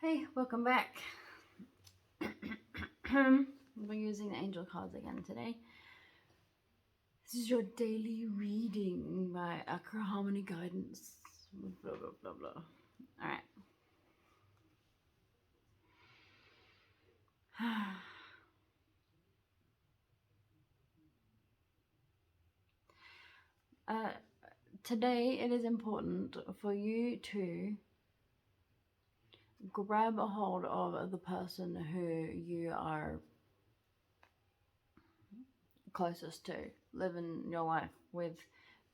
Hey, welcome back. We're using the angel cards again today. This is your daily reading by Akra Harmony Guidance. Blah blah blah blah. Alright. Today it is important for you to grab a hold of the person who you are closest to, living your life with,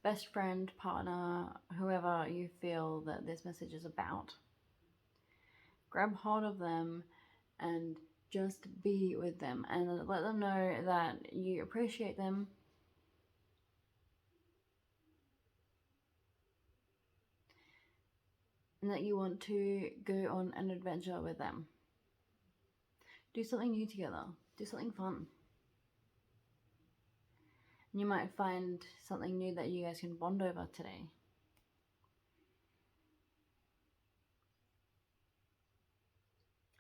best friend, partner, whoever you feel that this message is about. Grab hold of them and just be with them and let them know that you appreciate them. And that you want to go on an adventure with them. Do something new together. Do something fun. And you might find something new that you guys can bond over today.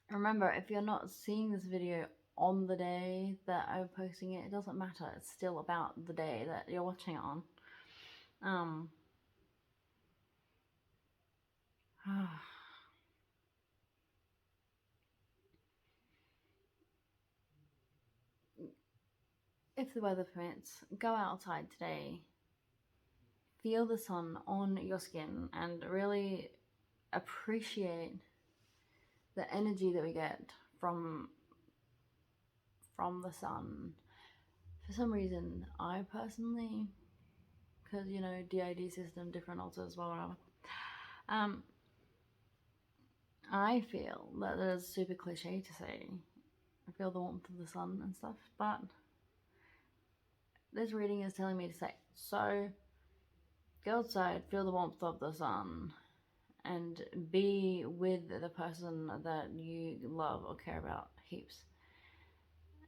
Remember, if you're not seeing this video on the day that I'm posting it, it doesn't matter. It's still about the day that you're watching it on. If the weather permits, go outside today. Feel the sun on your skin and really appreciate the energy that we get from the sun. For some reason, I personally, because DID system, different altars, blah blah blah. I feel that it's super cliche to say I feel the warmth of the sun and stuff, but this reading is telling me to say so. Go outside, feel the warmth of the sun, and be with the person that you love or care about heaps.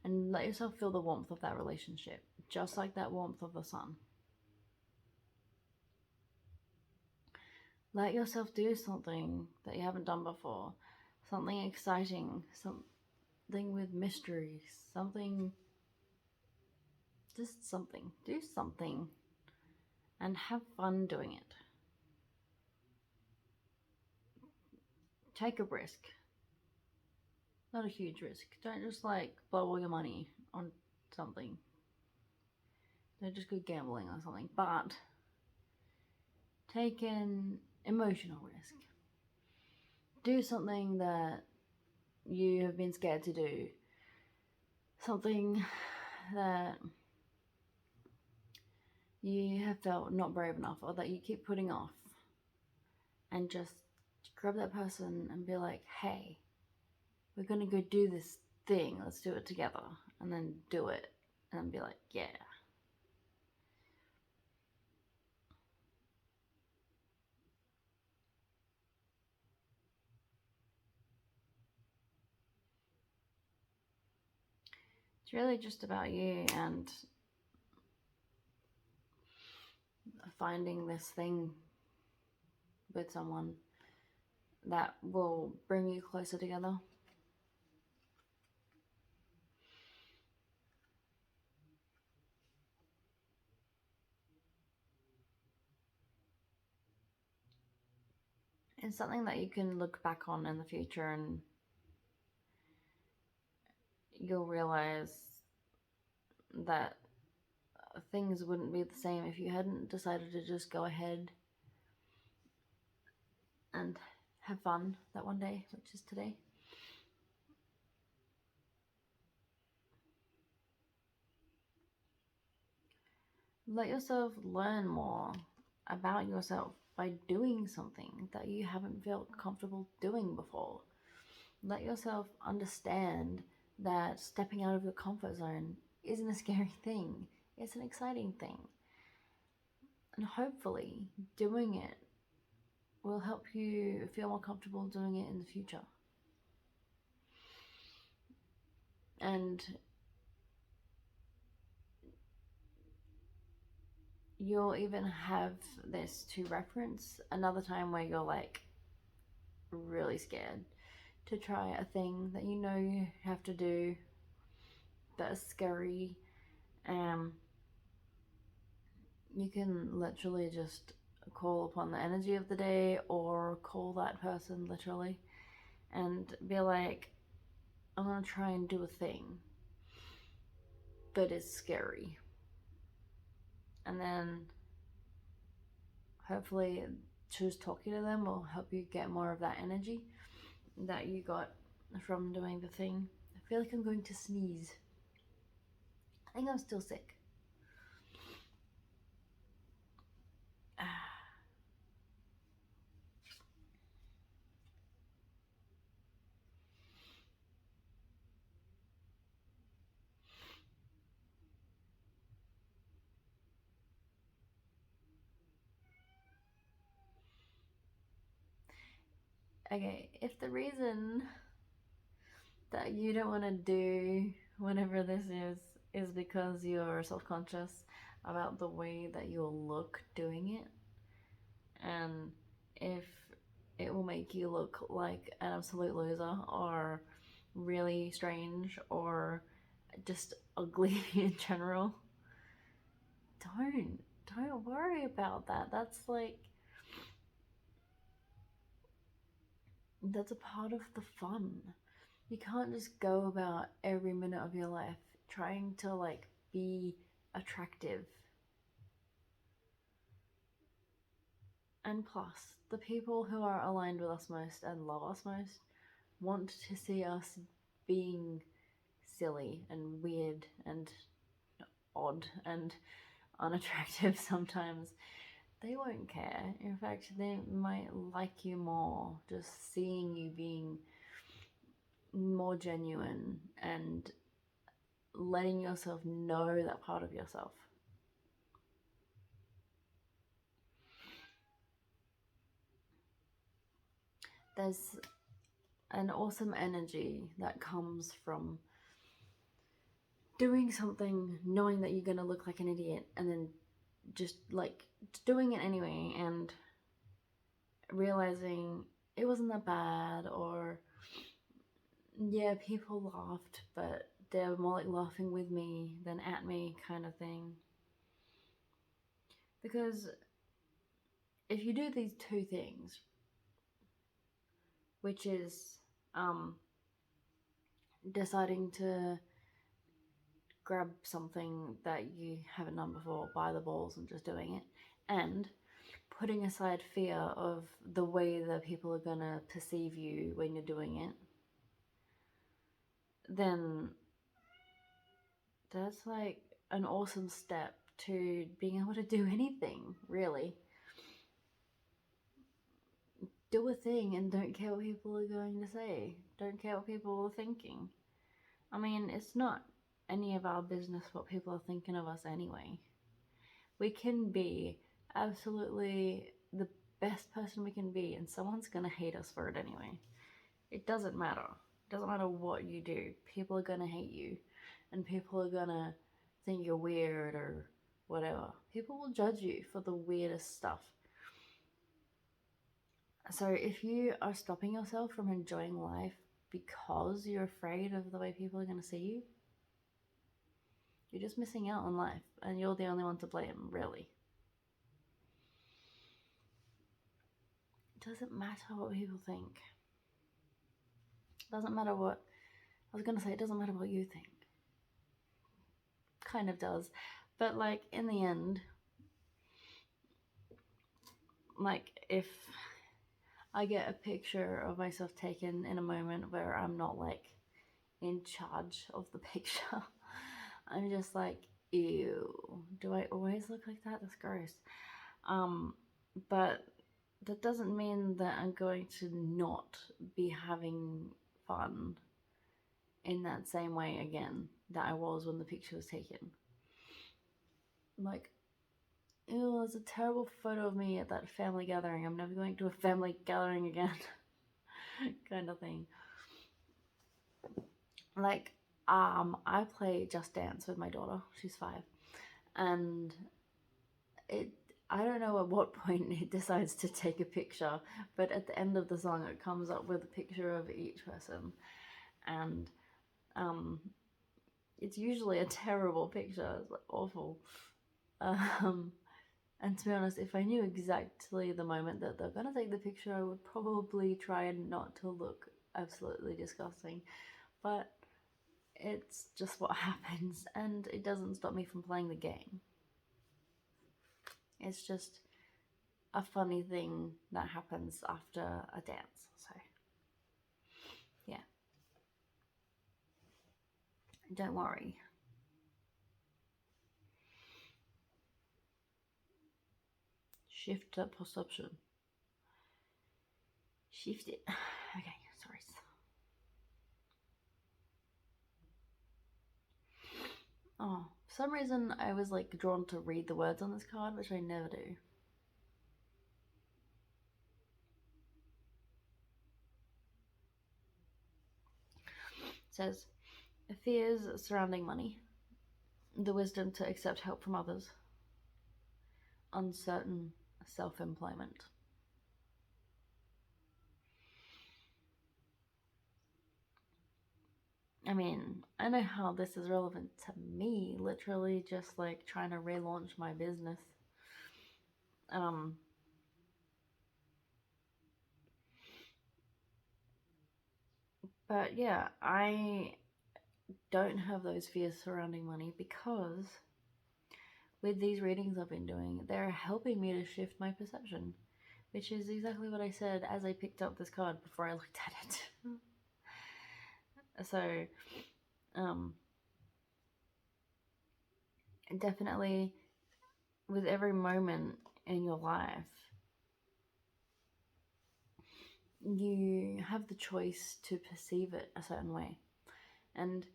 And let yourself feel the warmth of that relationship, just like that warmth of the sun. Let yourself do something that you haven't done before, something exciting, something with mystery, just something. Do something and have fun doing it. Take a risk. Not a huge risk. Don't just blow all your money on something. Don't just go gambling or something. But take an emotional risk. Do something that you have been scared to do. Something that you have felt not brave enough or that you keep putting off. And just grab that person and be like, hey, we're going to go do this thing. Let's do it together. And then do it. And then be like, yeah. It's really just about you and finding this thing with someone that will bring you closer together. It's something that you can look back on in the future and you'll realize that things wouldn't be the same if you hadn't decided to just go ahead and have fun that one day, which is today. Let yourself learn more about yourself by doing something that you haven't felt comfortable doing before. Let yourself understand that stepping out of your comfort zone isn't a scary thing. It's an exciting thing. And hopefully doing it will help you feel more comfortable doing it in the future. And you'll even have this to reference another time where you're really scared. to try a thing that you know you have to do that is scary. Um, you can literally just call upon the energy of the day or call that person literally and be like, I'm gonna try and do a thing that is scary. And then hopefully just talking to them will help you get more of that energy that you got from doing the thing. I feel like I'm going to sneeze. I think I'm still sick. Okay, if the reason that you don't want to do whatever this is because you're self-conscious about the way that you'll look doing it, and if it will make you look like an absolute loser or really strange or just ugly in general, don't don't worry about that. That's a part of the fun. You can't just go about every minute of your life trying to like be attractive. And plus, the people who are aligned with us most and love us most want to see us being silly and weird and odd and unattractive sometimes. They won't care. In fact, they might like you more just seeing you being more genuine and letting yourself know that part of yourself. There's an awesome energy that comes from doing something knowing that you're going to look like an idiot and then just like doing it anyway and realizing it wasn't that bad, or yeah, people laughed, but they were more like laughing with me than at me kind of thing. Because if you do these two things, which is um, deciding to grab something that you haven't done before by the balls and just doing it, and putting aside fear of the way that people are gonna perceive you when you're doing it, then that's like an awesome step to being able to do anything, really. Do a thing and don't care what people are going to say. Don't care what people are thinking. I mean, it's not any of our business what people are thinking of us anyway. We can be absolutely the best person we can be, and someone's gonna hate us for it anyway. It doesn't matter. It doesn't matter what you do. People are gonna hate you, and people are gonna think you're weird or whatever. People will judge you for the weirdest stuff. So if you are stopping yourself from enjoying life because you're afraid of the way people are going to see you, you're just missing out on life, and you're the only one to blame, really. It doesn't matter what people think. It doesn't matter what. I was going to say, it doesn't matter what you think. Kind of does. But, like, in the end, like, if I get a picture of myself taken in a moment where I'm not, like, in charge of the picture, I'm just like, ew, do I always look like that? That's gross. Um, but that doesn't mean that I'm going to not be having fun in that same way again that I was when the picture was taken. Like, ew, there's a terrible photo of me at that family gathering. I'm never going to a family gathering again. Kind of thing. Like, I play Just Dance with my daughter. She's 5. And it I don't know at what point it decides to take a picture, but at the end of the song, it comes up with a picture of each person, and um, it's usually a terrible picture. It's like awful. Um, and to be honest, if I knew exactly the moment that they're gonna take the picture, I would probably try and not to look absolutely disgusting. But it's just what happens, and it doesn't stop me from playing the game. It's just a funny thing that happens after a dance. So, yeah, don't worry. Shift that perception. Shift it. Okay, sorry. Oh, for some reason I was like drawn to read the words on this card, which I never do. It says, fears surrounding money, the wisdom to accept help from others, uncertain self employment. I mean, I know how this is relevant to me, literally just like trying to relaunch my business. Um, but yeah, I don't have those fears surrounding money because with these readings I've been doing, they're helping me to shift my perception, which is exactly what I said as I picked up this card before I looked at it. So, um, definitely with every moment in your life, you have the choice to perceive it a certain way. And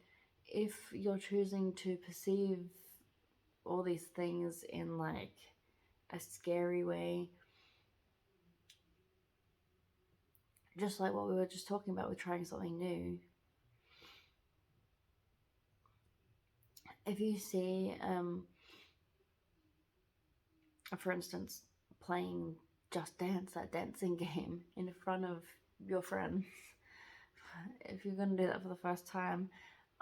if you're choosing to perceive all these things in like a scary way, just like what we were just talking about with trying something new, if you see, for instance, playing Just Dance, that dancing game, in front of your friends, if you're going to do that for the first time,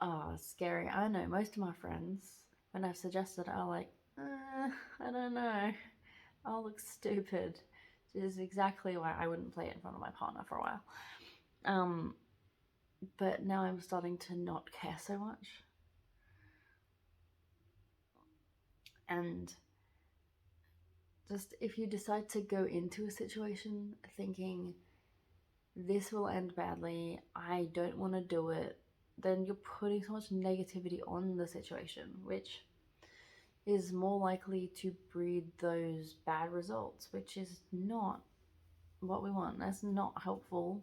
oh, it's scary. I know most of my friends, when I've suggested it, are like, I don't know, I'll look stupid. Which is exactly why I wouldn't play it in front of my partner for a while. But now I'm starting to not care so much. And just if you decide to go into a situation thinking this will end badly, I don't want to do it, then you're putting so much negativity on the situation, which is more likely to breed those bad results, which is not what we want. That's not helpful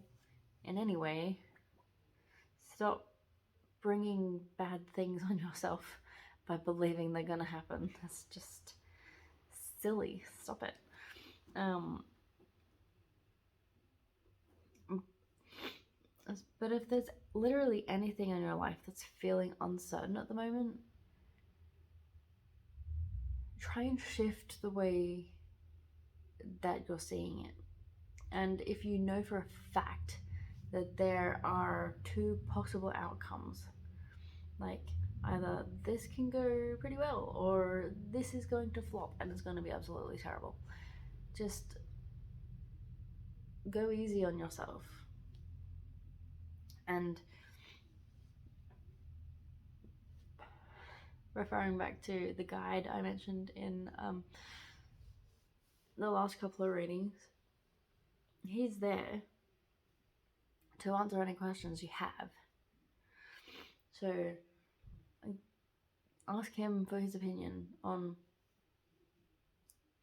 in any way. Stop bringing bad things on yourself by believing they're gonna happen. That's just silly. Stop it. But if there's literally anything in your life that's feeling uncertain at the moment, try and shift the way that you're seeing it. And if you know for a fact that there are two possible outcomes, like either this can go pretty well or this is going to flop and it's going to be absolutely terrible, just go easy on yourself. And referring back to the guide I mentioned in the last couple of readings, he's there to answer any questions you have. So ask him for his opinion on,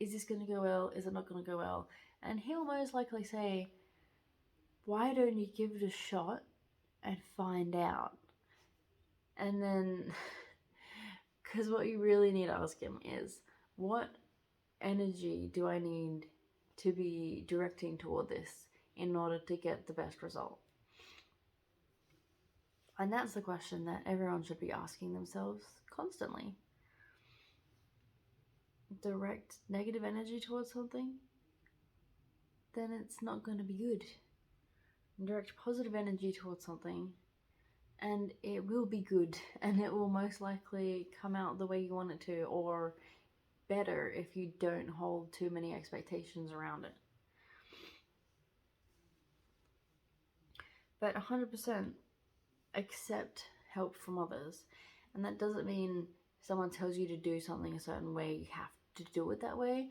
is this going to go well? Is it not going to go well? And he'll most likely say, why don't you give it a shot and find out? And then, because what you really need to ask him is, what energy do I need to be directing toward this in order to get the best result? And that's the question that everyone should be asking themselves constantly. direct negative energy towards something, then it's not going to be good. Direct positive energy towards something, and it will be good, and it will most likely come out the way you want it to, or better if you don't hold too many expectations around it. But 100% accept help from others. And that doesn't mean someone tells you to do something a certain way, you have to do it that way.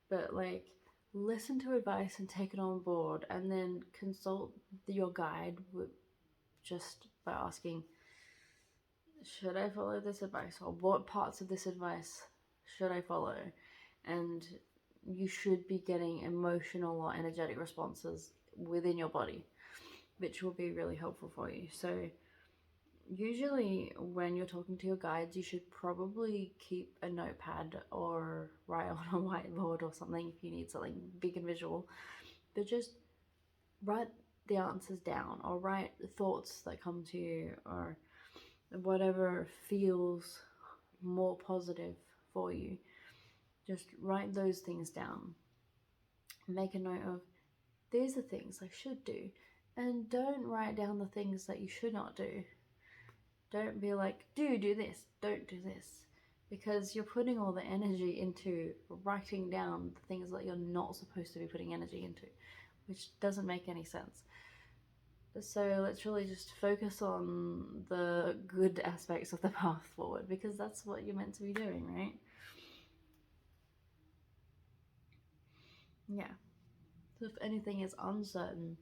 But like, listen to advice and take it on board, and then consult your guide just by asking, should I follow this advice, or what parts of this advice should I follow? And you should be getting emotional or energetic responses within your body, which will be really helpful for you. So usually when you're talking to your guides, you should probably keep a notepad or write on a whiteboard or something if you need something big and visual. But just write the answers down, or write the thoughts that come to you, or whatever feels more positive for you. Just write those things down. Make a note of, these are things I should do. And don't write down the things that you should not do. Don't be like, do this, don't do this. Because you're putting all the energy into writing down the things that you're not supposed to be putting energy into, which doesn't make any sense. So let's really just focus on the good aspects of the path forward, because that's what you're meant to be doing, right? Yeah. So if anything is uncertain,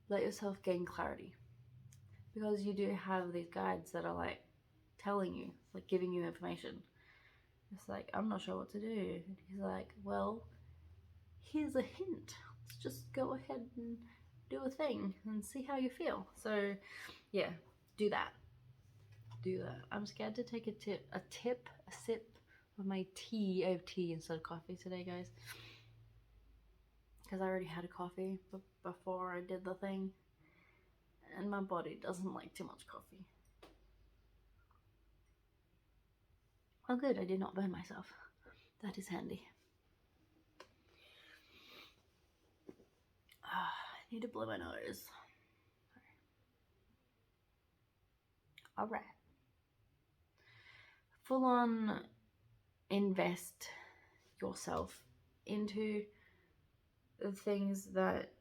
let yourself gain clarity. Because you do have these guides that are like telling you, like giving you information. It's like, I'm not sure what to do. And he's like, well, here's a hint. Let's just go ahead and do a thing and see how you feel. So, yeah, do that. Do that. I'm scared to take a sip of my tea. I have tea instead of coffee today, guys. Because I already had a coffee before I did the thing. And my body doesn't like too much coffee. Oh good, I did not burn myself. That is handy. I need to blow my nose. Alright. Full on invest yourself into the things that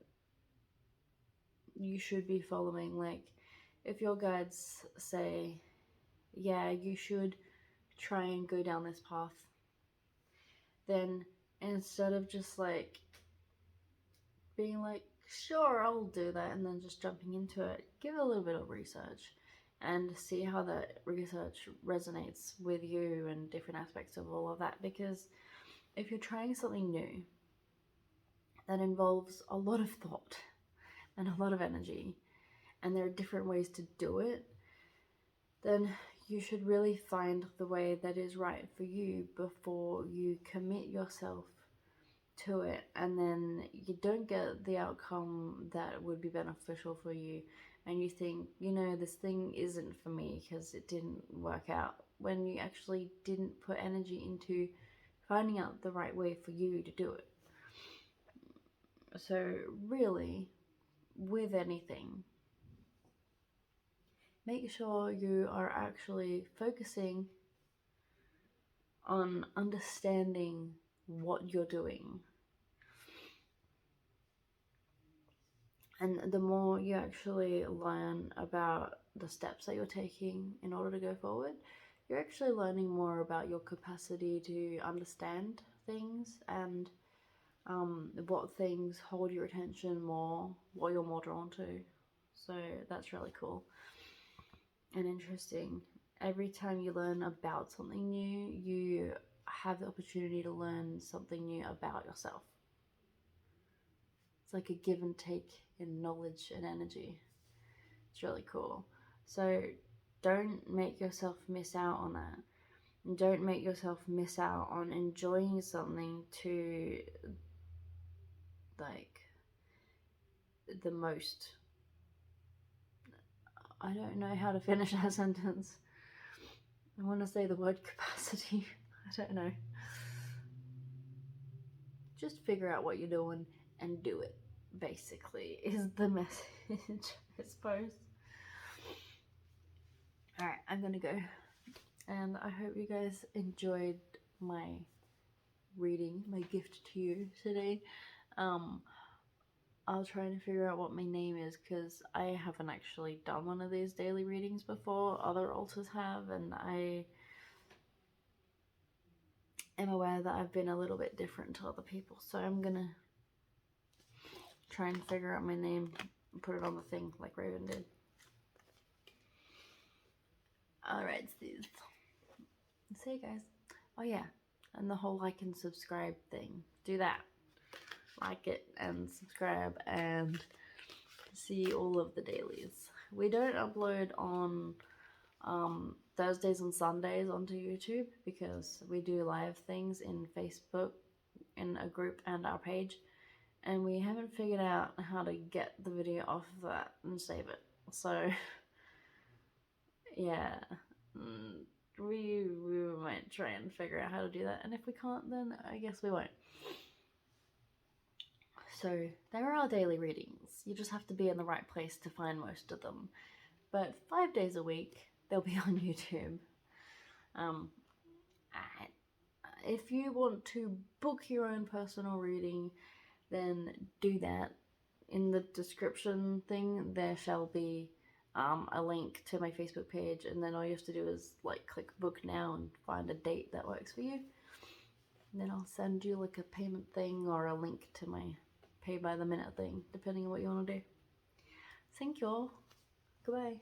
you should be following. Like, if your guides say, yeah, you should try and go down this path, then instead of just like being like, sure, I'll do that, and then just jumping into it, give it a little bit of research and see how that research resonates with you and different aspects of all of that. Because if you're trying something new that involves a lot of thought and a lot of energy, and there are different ways to do it, then you should really find the way that is right for you before you commit yourself to it, and then you don't get the outcome that would be beneficial for you, and you think, this thing isn't for me because it didn't work out, when you actually didn't put energy into finding out the right way for you to do it. So really, with anything, make sure you are actually focusing on understanding what you're doing. And the more you actually learn about the steps that you're taking in order to go forward, you're actually learning more about your capacity to understand things, and what things hold your attention more, what you're more drawn to. So that's really cool and interesting. Every time you learn about something new, you have the opportunity to learn something new about yourself. It's like a give and take in knowledge and energy. It's really cool. So don't make yourself miss out on that. And don't make yourself miss out on enjoying something to like the most. I don't know how to finish that sentence. I want to say the word capacity. I don't know. Just figure out what you're doing and do it, basically, is the message, I suppose. Alright, I'm gonna go. And I hope you guys enjoyed my reading, my gift to you today. I was trying to figure out what my name is because I haven't actually done one of these daily readings before. Other altars have, and I am aware that I've been a little bit different to other people. So I'm gonna try and figure out my name and put it on the thing like Raven did. Alright, Steve. See you guys. Oh yeah, and the whole like and subscribe thing. Do that. Like it and subscribe and see all of the dailies. We don't upload on Thursdays and Sundays onto YouTube because we do live things in Facebook in a group and our page, and we haven't figured out how to get the video off of that and save it. So yeah, we might try and figure out how to do that, and if we can't, then I guess we won't. So there are our daily readings. You just have to be in the right place to find most of them. But 5 days a week, they'll be on YouTube. If you want to book your own personal reading, then do that. In the description thing, there shall be a link to my Facebook page, and then all you have to do is like click book now and find a date that works for you. And then I'll send you like a payment thing or a link to my pay by the minute thing, depending on what you want to do. Thank you all. Goodbye.